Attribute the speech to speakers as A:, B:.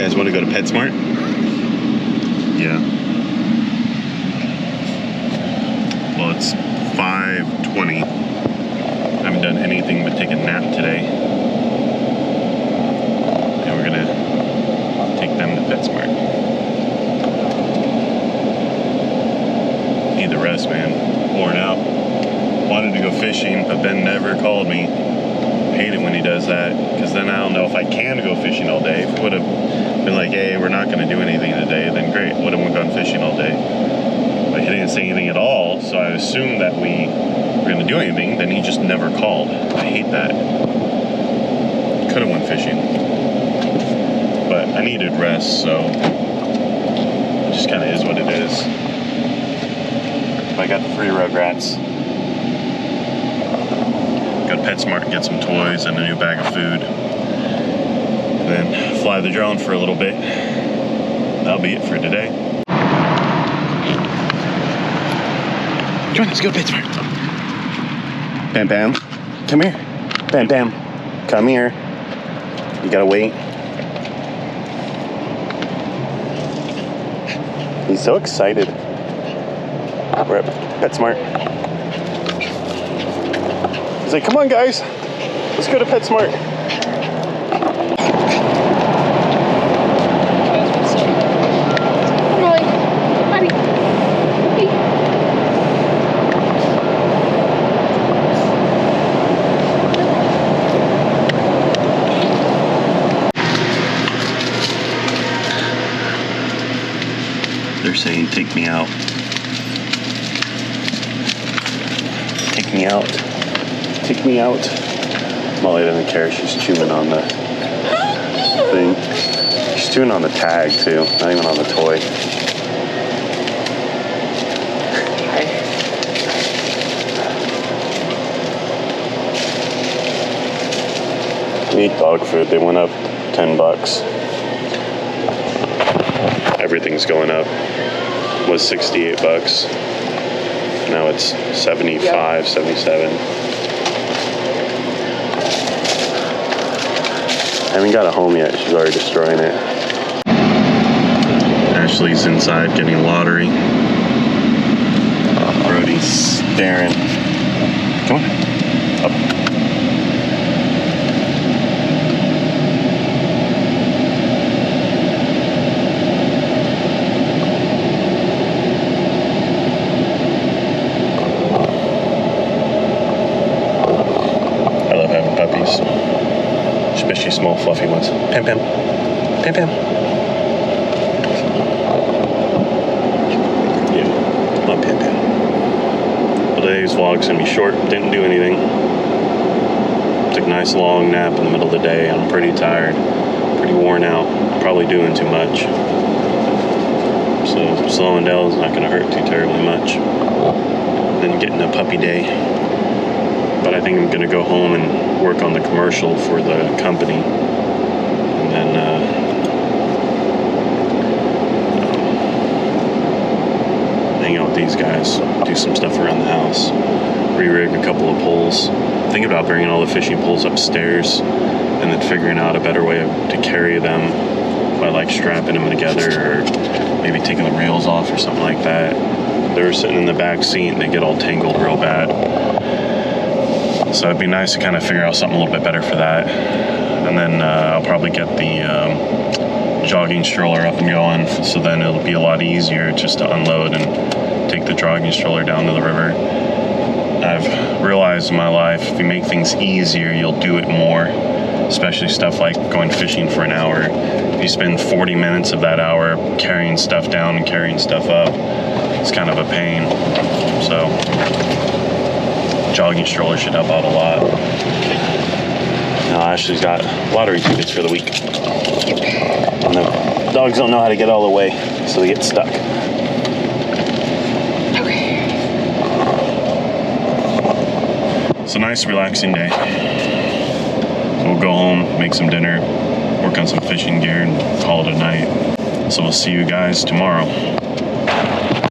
A: guys want to go to PetSmart? Yeah. Well, it's 5:20. I haven't done anything but take a nap today. And we're gonna take them to PetSmart. Need the rest, man. Worn out. Wanted to go fishing, but Ben never called me. Hate it when he does that, because then I don't know if I can go fishing all day. If it would have been like, hey, we're not going to do anything today, then great, would have gone fishing all day. But he didn't say anything at all, so I assumed that we were going to do anything. Then he just never called. I hate that. Could have went fishing, but I needed rest, so it just kind of is what it is. I got the free Rugrats. Go to PetSmart and get some toys and a new bag of food. And then fly the drone for a little bit. That'll be it for today. Come on, let's go to PetSmart. Bam Bam, come here. Bam Bam, come here. You gotta wait. He's so excited. We're at PetSmart. He's like, come on guys, let's go to PetSmart.
B: I'm like, buddy, puppy.
A: They're saying, take me out. Take me out. Take me out. Molly doesn't care. She's chewing on the thing. She's chewing on the tag too, not even on the toy. We eat dog food. They went up $10. Everything's going up. It was $68. Now it's 75, 77. I haven't got it home yet. She's already destroying it. Ashley's inside getting lottery. Brody's staring. Come on. Up. I love having puppies. Especially small fluffy ones. Pam Pam. Pam Pam. Yeah, come on Pam Pam. Well, today's vlog's gonna be short. Didn't do anything. Took a nice long nap in the middle of the day. I'm pretty tired. Pretty worn out. Probably doing too much. So slowing down is not gonna hurt too terribly much. Then getting a puppy day. But I think I'm gonna go home and work on the commercial for the company, and then hang out with these guys, do some stuff around the house, re-rig a couple of poles. Think about bringing all the fishing poles upstairs, and then figuring out a better way to carry them by like strapping them together, or maybe taking the rails off or something like that. They were sitting in the back seat and they get all tangled real bad. So it'd be nice to kind of figure out something a little bit better for that. And then I'll probably get the jogging stroller up and going, so then it'll be a lot easier just to unload and take the jogging stroller down to the river. I've realized in my life, if you make things easier, you'll do it more, especially stuff like going fishing for an hour. If you spend 40 minutes of that hour carrying stuff down and carrying stuff up, it's kind of a pain. So jogging stroller should help out a lot. Now Ashley's got lottery tickets for the week. And the dogs don't know how to get all the way, so they get stuck.
B: Okay.
A: It's a nice, relaxing day. So we'll go home, make some dinner, work on some fishing gear, and call it a night. So we'll see you guys tomorrow.